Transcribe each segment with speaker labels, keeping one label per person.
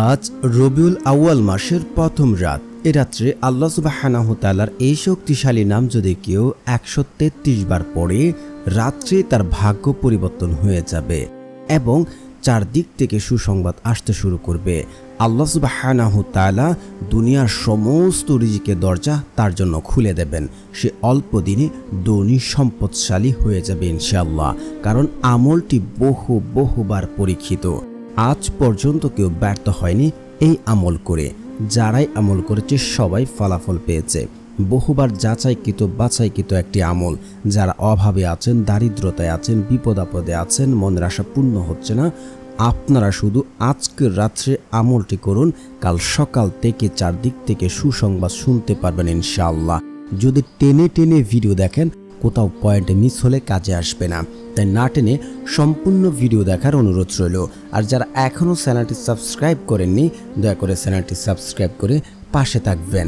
Speaker 1: আজ রবিউল আউয়াল মাসের প্রথম রাত। এ রাত্রে আল্লাহ সুবহানাহু তাআলার এই শক্তিশালী নাম যদি কেউ 133 বার পড়ে, রাত্রে তার ভাগ্য পরিবর্তন হয়ে যাবে এবং চারদিক থেকে সুসংবাদ আসতে শুরু করবে। আল্লাহ সুবহানাহু তাআলা দুনিয়ার সমস্ত রিজিকের দরজা তার জন্য খুলে দেবেন। সে অল্প দিনে ধনী সম্পদশালী হয়ে যাবে ইনশাআল্লাহ, কারণ আমলটি বহুবার পরীক্ষিত। আজ পর্যন্ত কেউ ব্যর্থ হয়নি এই আমল করে। যারাই আমল করেছে সবাই ফলাফল পেয়েছে। বহুবার যাচাইকৃত বাছাইকৃত একটি আমল। যারা অভাবে আছেন, দারিদ্রতায় আছেন, বিপদ আপদে আছেন, মনের আশা পূর্ণ হচ্ছে না, আপনারা শুধু আজকের রাত্রে আমলটি করুন। কাল সকাল থেকে চারদিক থেকে সুসংবাদ শুনতে পারবেন ইনশাআল্লাহ। যদি টেনে টেনে ভিডিও দেখেন, কোথাও পয়েন্ট মিস হলে কাজে আসবে না। তাই না টেনে সম্পূর্ণ ভিডিও দেখার অনুরোধ রইল। আর যারা এখনও চ্যানেলটি সাবস্ক্রাইব করেননি, দয়া করে চ্যানেলটি সাবস্ক্রাইব করে পাশে থাকবেন।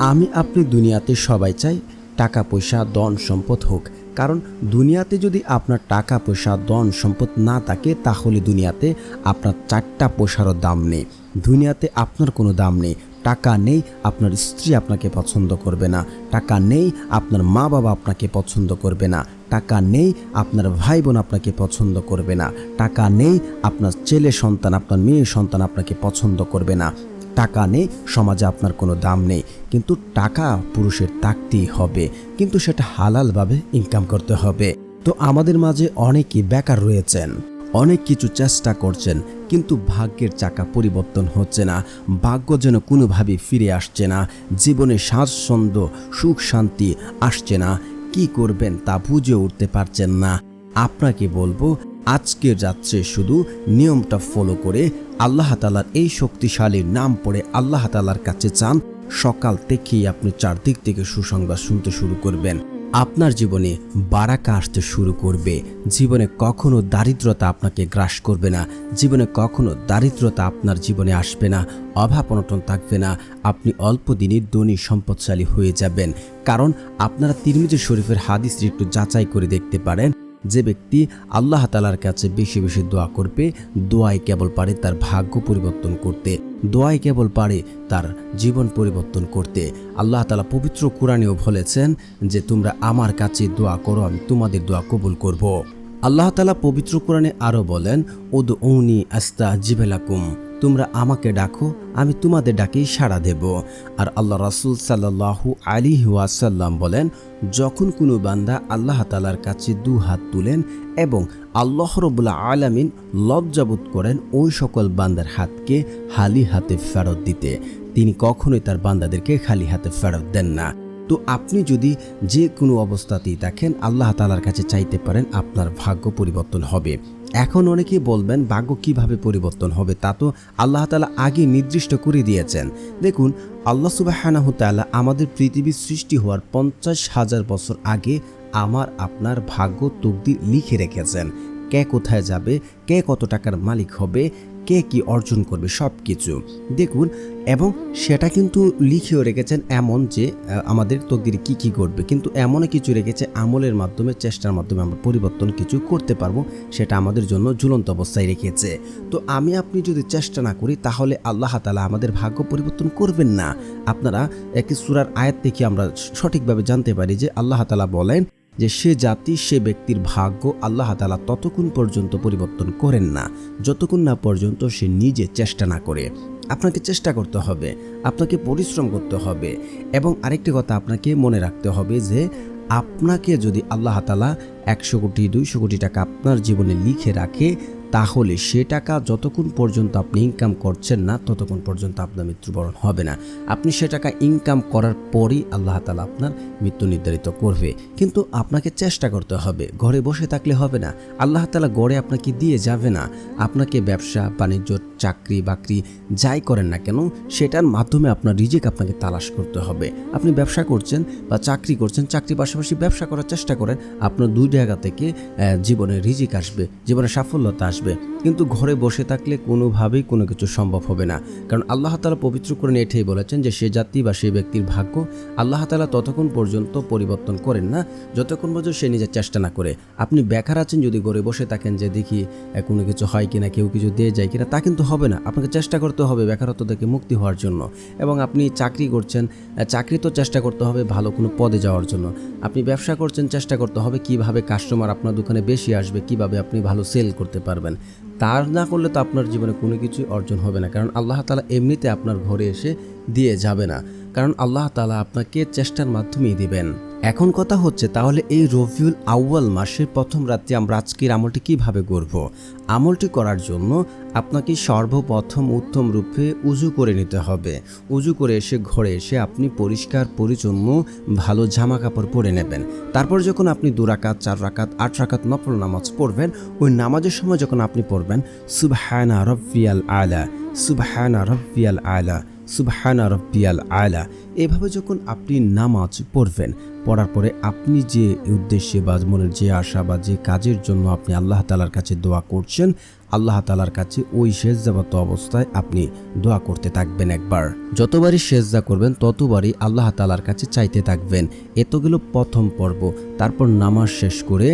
Speaker 1: আমি আপনি দুনিয়াতে সবাই চাই টাকা পয়সা ধন সম্পদ হোক, কারণ দুনিয়াতে যদি আপনার টাকা পয়সা ধন সম্পদ না থাকে, তাহলে দুনিয়াতে আপনার 4টা পয়সারও দাম নেই। দুনিয়াতে আপনার কোনো দাম নেই। টাকা নেই, আপনার স্ত্রী আপনাকে পছন্দ করবে না। টাকা নেই, আপনার মা বাবা আপনাকে পছন্দ করবে না। টাকা নেই, আপনার ভাই বোন আপনাকে পছন্দ করবে না। টাকা নেই, আপনার ছেলে সন্তান, আপনার মেয়ে সন্তান আপনাকে পছন্দ করবে না। টাকা নেই, সমাজে আপনার কোনো দাম নেই। কিন্তু টাকা পুরুষের থাকতেই হবে, কিন্তু সেটা হালালভাবে ইনকাম করতে হবে। তো আমাদের মাঝে অনেকেই বেকার রয়েছেন, অনেক কিছু চেষ্টা করছেন, কিন্তু ভাগ্যের চাকা পরিবর্তন হচ্ছে না। ভাগ্য যেন কোনোভাবেই ফিরে আসছে না। জীবনে স্বাচ্ছন্দ্য সুখ শান্তি আসছে না। কি করবেন তা বুঝে উঠতে পারছেন না। আপনাকে বলবো, আজকের রাত্রে শুধু নিয়মটা ফলো করে আল্লাহ তাআলার এই শক্তিশালী নাম পড়ে আল্লাহ তাআলার কাছে চান। সকাল থেকেই আপনি চারদিক থেকে সুসংবাদ শুনতে শুরু করবেন। আপনার জীবনে বারাকা আসতে শুরু করবে। জীবনে কখনো দারিদ্রতা আপনাকে গ্রাস করবে না। জীবনে কখনো দারিদ্রতা আপনার জীবনে আসবে না। অভাব অনটন থাকবে না। আপনি অল্প দিনে ধনী সম্পদশালী হয়ে যাবেন। কারণ আপনারা তিরমিজি শরীফের হাদিসটি একটু যাচাই করে দেখতে পারেন। যে ব্যক্তি আল্লাহ তাআলার কাছে বেশি বেশি দোয়া করবে, দোয়াই কেবল পারে তার ভাগ্য পরিবর্তন করতে, দোয়াই কেবল পারে তার জীবন পরিবর্তন করতে। আল্লাহ তাআলা পবিত্র কোরআনেও বলেছেন যে তোমরা আমার কাছে দোয়া করো, আমি তোমাদের দোয়া কবুল করব। আল্লাহ তাআলা পবিত্র কোরআনে আরও বলেন, উদউনি আস্তাজিব লাকুম, তোমরা আমাকে ডাকো, আমি তোমাদের ডাকেই সাড়া দেব। আর আল্লাহ রাসূল সাল্লাল্লাহু আলাইহি ওয়াসাল্লাম বলেন, যখন কোনো বান্দা আল্লাহ তাআলার কাছে দু হাত তুলেন এবং আল্লাহ রাব্বুল আলামিন লজ্জাবোধ করেন ওই সকল বান্দার হাতকে খালি হাতে ফেরত দিতে, তিনি কখনোই তার বান্দাদেরকে খালি হাতে ফেরত দেন না। তো আপনি যদি যে কোনো অবস্থাতেই দেখেন, আল্লাহ তাআলার কাছে চাইতে পারেন, আপনার ভাগ্য পরিবর্তন হবে। এখন অনেকেই বলবেন ভাগ্য কিভাবে পরিবর্তন হবে, তা তো আল্লাহ তাআলা আগে নির্দিষ্ট করে দিয়েছেন। দেখুন, আল্লাহ সুবহানাহু তাআলা আমাদের পৃথিবীর সৃষ্টি হওয়ার 50,000 বছর আগে আমার আপনার ভাগ্য তকদির লিখে রেখেছেন। কে কোথায় যাবে, কে কত টাকার মালিক হবে, কে কি অর্জন করবে, সব কিছু দেখুন। এবং সেটা কিন্তু লিখেও রেখেছেন এমন যে আমাদের তকদিরে কি কি ঘটবে, কিন্তু এমনও কিছু রেখেছে আমলের মাধ্যমে, চেষ্টার মাধ্যমে আমরা পরিবর্তন কিছু করতে পারবো। সেটা আমাদের জন্য ঝুলন্ত অবস্থায় রেখেছে। তো আমি আপনি যদি চেষ্টা না করি, তাহলে আল্লাহ তাআলা আমাদের ভাগ্য পরিবর্তন করবেন না। আপনারা একটি সূরার আয়াত থেকে আমরা সঠিকভাবে জানতে পারি যে আল্লাহ তাআলা বলেন যে সে জাতি, সে ব্যক্তির ভাগ্য আল্লাহ তাআলা ততক্ষণ পর্যন্ত পরিবর্তন করেন না যতক্ষণ না পর্যন্ত সে নিজে চেষ্টা না করে। আপনাকে চেষ্টা করতে হবে, আপনাকে পরিশ্রম করতে হবে। এবং আরেকটি কথা আপনাকে মনে রাখতে হবে যে আপনাকে যদি আল্লাহ তাআলা 100 কোটি 200 কোটি টাকা আপনার জীবনে লিখে রাখে, তাহলে সে টাকা যতক্ষণ পর্যন্ত আপনি ইনকাম করছেন না, ততক্ষণ পর্যন্ত আপনার মৃত্যুবরণ হবে না। আপনি সে টাকা ইনকাম করার পরই আল্লাহ তাআলা আপনার মৃত্যু নির্ধারিত করবে। কিন্তু আপনাকে চেষ্টা করতে হবে, ঘরে বসে থাকলে হবে না। আল্লাহ তাআলা গড়ে আপনাকে দিয়ে যাবে না। আপনাকে ব্যবসা বাণিজ্য, চাকরি বাকরি যাই করেন না কেন, সেটার মাধ্যমে আপনার রিজিক আপনাকে তালাশ করতে হবে। আপনি ব্যবসা করছেন বা চাকরি করছেন, চাকরির পাশাপাশি ব্যবসা করার চেষ্টা করেন। আপনার দুই জায়গা থেকে জীবনে রিজিক আসবে, জীবনে সাফল্যতা আসবে। কিন্তু ঘরে বসে থাকলে কোনোভাবেই কোনো কিছু সম্ভব হবে না। কারণ আল্লাহ তাআলা পবিত্র কোরআনে এটাই বলেছেন যে সে জাতি বা সেই ব্যক্তির ভাগ্য আল্লাহ তাআলা ততক্ষণ পর্যন্ত পরিবর্তন করেন না যতক্ষণ পর্যন্ত সে নিজের চেষ্টা না করে। আপনি বেকার আছেন, যদি ঘরে বসে থাকেন যে দেখি কোনো কিছু হয় কিনা, কেউ কিছু দিয়ে যায় কিনা, তা কিন্তু হবে না, আপনাকে চেষ্টা করতে হবে বেকারত্ব থেকে মুক্তি হওয়ার জন্য। এবং আপনি চাকরি করছেন, চাকরি তো চেষ্টা করতে হবে ভালো কোনো পদে যাওয়ার জন্য। আপনি ব্যবসা করছেন, চেষ্টা করতে হবে কিভাবে কাস্টমার আপনার দোকানে বেশি আসবে, কিভাবে আপনি ভালো সেল করতে পারবেন। তার না করলে তো আপনার জীবনে কোনো কিছুই অর্জন হবে না, কারণ আল্লাহ তাআলা এমনিতে আপনার ঘরে এসে দিয়ে যাবে না, কারণ আল্লাহ তাআলা আপনাকে চেষ্টার মাধ্যমেই দিবেন। এখন কথা হচ্ছে, তাহলে এই রবিউল আউয়াল মাসের প্রথম রাতে আমরা আজকের আমলটি কিভাবে করব? আমলটি করার জন্য আপনাকে সর্বপ্রথম উত্তম রূপে উজু করে নিতে হবে। উজু করে এসে ঘরে এসে আপনি পরিষ্কার পরিচ্ছন্ন ভালো জামা কাপড় পরে নেবেন। তারপর যখন আপনি 2 রাকাত 4 রাকাত 8 রাকাত নফল নামাজ পড়বেন, ওই নামাজের সময় যখন আপনি পড়বেন সুবহানা রাব্বিয়াল আলা, সুবহানা রাব্বিয়াল আলা, সুবহানা রাব্বিয়াল আলা, এভাবে যখন আপনি নামাজ পড়বেন, পড়ার পরে আপনি যে উদ্দেশ্যে বা মনের যে আশা বা যে কাজের জন্য আপনি আল্লাহ তাআলার কাছে দোয়া করছেন, আল্লাহ তাআলার কাছে ওই সেজদাবদ্ধ অবস্থায় আপনি দোয়া করতে থাকবেন। একবার যতবারই সেজদা করবেন ততবারই আল্লাহ তাআলার কাছে চাইতে থাকবেন। এতগুলো প্রথম পর্ব। তারপর নামাজ শেষ করে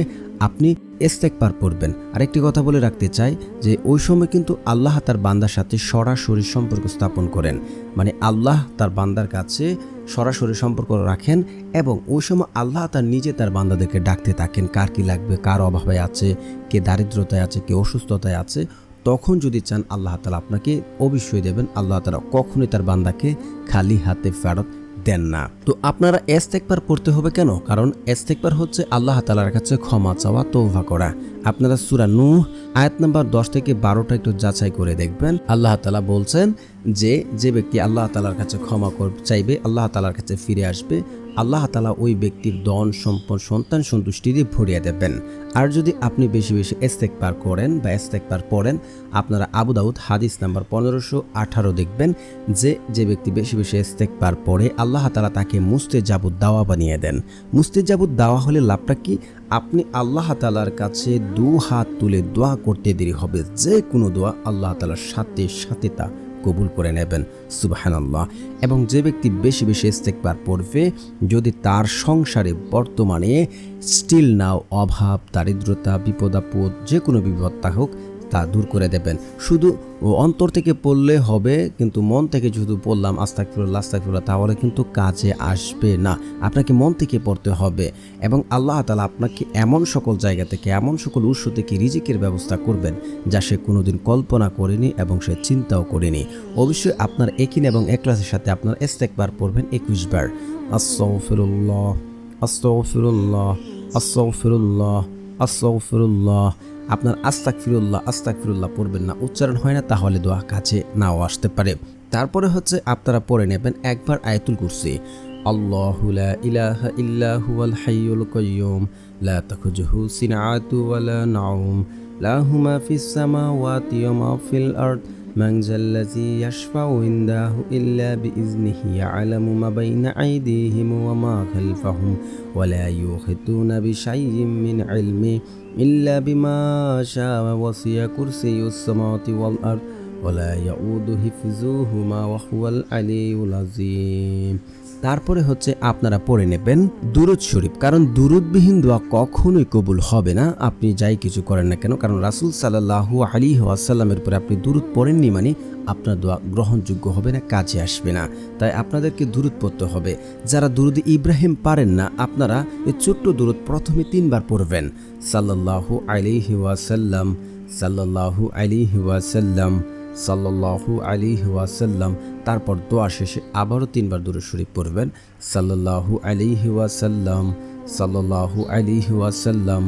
Speaker 1: আপনি ইস্তেগফার পড়বেন। আরেকটি কথা বলে রাখতে চাই যে ওই সময় কিন্তু আল্লাহ তার বান্দার সাথে সরাসরি সম্পর্ক স্থাপন করেন, মানে আল্লাহ তার বান্দার কাছে সরাসরি সম্পর্ক রাখেন এবং ওই সময় আল্লাহ তার নিজে তার বান্দাদেরকে ডাকতে থাকেন, কার কি লাগবে, কার অভাবে আছে, কে দারিদ্রতায় আছে, কে অসুস্থতায় আছে। তখন যদি চান আল্লাহ তাআলা আপনাকে অবশ্যই দেবেন। আল্লাহ তাআলা কখনোই তার বান্দাকে খালি হাতে ফেরত দেন না। তো আপনারা ইস্তেগফার পড়তে হবে কেন? কারণ ইস্তেগফার হচ্ছে আল্লাহ তাআলার কাছে ক্ষমা চাওয়া, তওবা করা। আপনারা সূরা নূহ আয়াত নাম্বার 10 থেকে 12টা একটু যাচাই করে দেখবেন। আল্লাহ তাআলা বলছেন যে ব্যক্তি আল্লাহ তাআলার কাছে ক্ষমা চাইবে, আল্লাহ তাআলার কাছে ফিরে আসবে, আল্লাহ তাআলা ওই ব্যক্তির ধন সম্পদ সন্তান সন্তুষ্টি দিয়ে ভরিয়ে দেবেন। আর যদি আপনি বেশি বেশি ইস্তেগফার করেন বা ইস্তেগফার পড়েন, আপনারা আবু দাউদ হাদিস নাম্বার 1518 দেখবেন যে ব্যক্তি বেশি বেশি ইস্তেগফার পড়ে আল্লাহ তাআলা তাকে মুস্তেজাবুদ দাওয়া বানিয়ে দেন। মুস্তেজাবুদ দাওয়া হলে লাভটা কি? আপনি আল্লাহ তাআলার কাছে 2 হাত তুলে দোয়া করতে দেরি হবে, যে কোনো দোয়া আল্লাহ তাআলার সাথে সাথে তা কবুল করে নেবেন। সুবহানাল্লাহ। এবং যে ব্যক্তি বেশি বেশি ইস্তেগফার পড়বে, যদি তার সংসারে বর্তমানে স্টিল নাও অভাব, দারিদ্রতা, বিপদ আপদ, যে কোনো বিপদ হোক, তা দূর করে দেবেন। শুধু অন্তর থেকে পড়লে হবে, কিন্তু মন থেকে শুধু পড়লাম আস্তাগফিরুল্লাহ আস্তাগফিরুল্লাহ, তাহলে কিন্তু কাজে আসবে না। আপনাকে মন থেকে পড়তে হবে এবং আল্লাহ তাআলা আপনাকে এমন সকল জায়গা থেকে, এমন সকল উৎস থেকে রিজিকের ব্যবস্থা করবেন যা সে কোনোদিন কল্পনা করেনি এবং সে চিন্তাও করেনি। অবশ্যই আপনার একিন এবং ইখলাসের সাথে আপনার ইস্তেগফার পড়বেন 21 বার। আস্তাগফিরুল্লাহ আস্তাগফিরুল্লাহ আস্তাগফিরুল্লাহ আস্তাগফিরুল্লাহ। আপনার আস্তাগফিরুল্লাহ আস্তাগফিরুল্লাহ পড়বেন না, উচ্চারণ হয় না, তাহলে দোয়া কাছে নাও আসতে পারে। তারপরে হচ্ছে আপনারা পড়ে নেবেন একবার আয়াতুল কুরসি। আল্লাহু লা ইলাহা ইল্লা হুয়াল হাইয়ুল কাইয়্যুম লা তাখুযুহু সিনআতু ওয়া লা নাওম লাহু মা ফিস সামাওয়াতি ওয়া মা ফিল আরদ মান যাল্লাযী ইয়াশফাউ ইনদাহু ইল্লা বিইজনিহি ইয়া'লামু মা বাইনা আইদিহিম ওয়া মা খালফাহুম ওয়া লা ইউহিতুনা বিশাইইম মিন ইলমিহি ইল্লা বিমা শাআ ওয়াসি'a কুরসিয়ুস সামাওয়াতি ওয়াল আরদ ওয়া লা ইয়াউদু হিফযুহুমা ওয়া হুয়াল আলিয়্যুল আযীম। তারপরে হচ্ছে আপনারা পড়ে নেবেন দুরূদ শরীফ, কারণ দুরূদবিহীন দোয়া কখনোই কবুল হবে না, আপনি যাই কিছু করেন না কেন। কারণ রাসূল সাল্লাল্লাহু আলাইহি ওয়াসাল্লামের উপরে আপনি দুরূদ পড়েননি মানে আপনার দোয়া গ্রহণযোগ্য হবে না, কাজে আসবে না। তাই আপনাদেরকে দুরূদ পড়তে হবে। যারা দুরূদ ইব্রাহিম পারেন না, আপনারা এই ছোট্ট দুরূদ প্রথমে 3 বার পড়বেন। সাল্লাল্লাহু আলাইহি ওয়াসাল্লাম, সাল্লাল্লাহু আলাইহি ওয়াসাল্লাম, সাল্লাল্লাহু আলাইহি ওয়াসাল্লাম। তারপর দোয়া শেষে আবারও 3 বার দুরূদ শরীফ পড়বেন। সাল্লাল্লাহু আলাইহি ওয়াসাল্লাম, সাল্লাল্লাহু আলাইহি ওয়াসাল্লাম,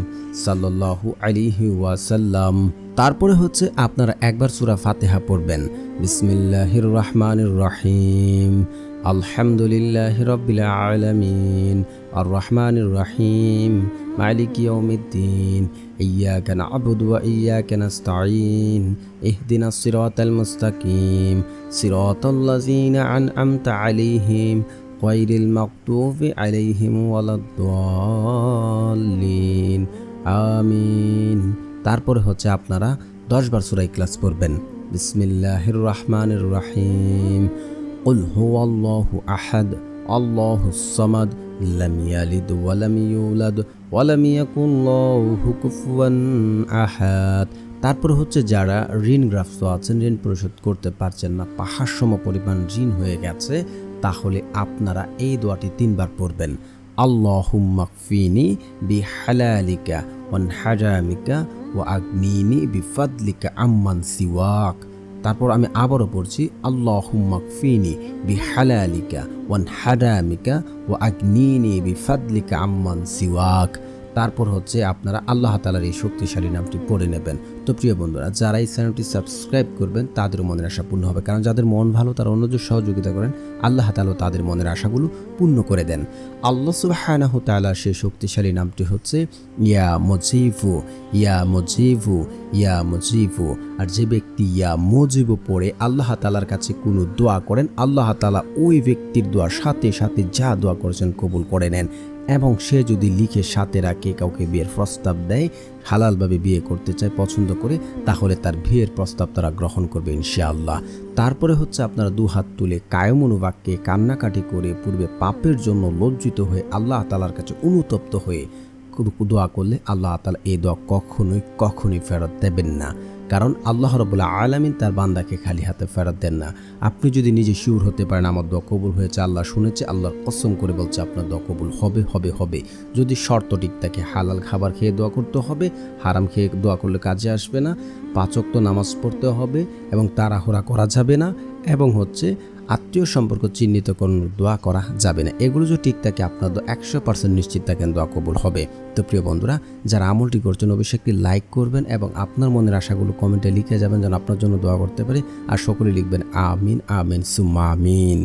Speaker 1: সাল্লাল্লাহু আলাইহি ওয়াসাল্লাম। তারপরে হচ্ছে আপনারা একবার সূরা ফাতিহা পড়বেন। বিসমিল্লাহির রহমানির রহিম, আলহামদুলিল্লাহি রাব্বিল আলামিন, আর রহমানির রহিম, মালিকি ইয়াউমিদ্দিন, ইয়্যাকা না'বুদু ওয়া ইয়্যাকা নাস্তাঈন, ইহদিনাস সিরাতাল মুস্তাকিম, সিরাতাল্লাযীনা আন'আমতা আলাইহিম গায়রিল মাগদুবি আলাইহিম ওয়ালাদ-দাল্লিন, আমিন। তারপরে হচ্ছে আপনারা 10 বার সূরা ইখলাস পড়বেন। বিসমিল্লাহির রহমানির রহিম, কুল হুয়াল্লাহু আহাদ, আল্লাহুস সামাদ, লাম ইয়ালিদ ওয়া লাম ইউলাদ ওয়া লাম ইয়াকুল লাহু কুফুয়ান আহাদ। তারপর হচ্ছে যারা ঋণগ্রস্ত আছেন, ঋণ পরিশোধ করতে পারছেন না, পাহাড় সম পরিমাণ ঋণ হয়ে গেছে, তাহলে আপনারা এই দোয়াটি 3 বার পড়বেন। আল্লাহুম্মা কফিনি বিহালালিকা ওয়ান হারামিকা ওয়া আগনিনি বিফাদলিকা আম্মান সিওয়াক। তারপর আমি আবারও পড়ছি, আল্লাহুম্মা কফিনি বিহালালিকা ওয়ান হারামিকা ওয়া আগনিনি বিফাদলিকা আম্মান সিওয়াক। তারপর হচ্ছে আপনারা আল্লাহ তাআলার এই শক্তিশালী নামটি পড়ে নেবেন। তো প্রিয় বন্ধুরা, যারা এই চ্যানেলটি সাবস্ক্রাইব করবেন তাদের মনের আশা পূর্ণ হবে, কারণ যাদের মন ভালো তারা অন্যদের সহযোগিতা করেন, আল্লাহ তাআলা তাদের মনের আশাগুলো পূর্ণ করে দেন। আল্লাহ সুবহানাহু তাআলার সেই শক্তিশালী নামটি হচ্ছে ইয়া মুজিবু, ইয়া মুজিবু, ইয়া মুজিবু। আর যে ব্যক্তি ইয়া মুজিবু পড়ে আল্লাহ তাআলার কাছে কোনো দোয়া করেন, আল্লাহ তাআলা ওই ব্যক্তির দোয়ার সাথে সাথে যা দোয়া করেছেন কবুল করে নেন। এবং সে যদি লিখে সাথে রাখে কাউকে বিয়ের প্রস্তাব দেয়, হালালভাবে বিয়ে করতে চায় পছন্দ করে, তাহলে তার বিয়ের প্রস্তাব তারা গ্রহণ করবে ইনশাআল্লাহ। তারপরে হচ্ছে আপনারা 2 হাত তুলে কায়মনোবাক্যে কান্নাকাটি করে পূর্বে পাপের জন্য লজ্জিত হয়ে আল্লাহ তাআলার কাছে অনুতপ্ত হয়ে দোয়া করলে আল্লাহ তাআলা এই দোয়া কখনোই ফেরত দেবেন না। কারণ আল্লাহ রাব্বুল আলামিন তার বান্দাকে খালি হাতে ফেরত দেন না। আপনি যদি নিজে শিওর হতে পারেন আমার দোয়া কবুল হয়েছে, আল্লাহ শুনেছে, আল্লাহর কসম করে বলছে আপনার দোয়া কবুল হবে। যদি শর্ত ঠিক থাকে, হালাল খাবার খেয়ে দোয়া করতে হবে, হারাম খেয়ে দোয়া করলে কাজে আসবে না, 5 ওয়াক্ত নামাজ পড়তে হবে এবং তাড়াহুড়া করা যাবে না, এবং হচ্ছে আত্মীয় সম্পর্ক চিহ্নিত কোনো দোয়া করা যাবে না। এগুলো যদি ঠিক থাকে আপনার 100% নিশ্চিত থাকেন দোয়া কবুল হবে। তো প্রিয় বন্ধুরা, যারা আমলটি করছেন অবশ্যই একটি লাইক করবেন এবং আপনার মনের আশাগুলো কমেন্টে লিখে যাবেন যেন আপনার জন্য দোয়া করতে পারি। আর সকলে লিখবেন আমিন আমিন সুম্মা আমিন।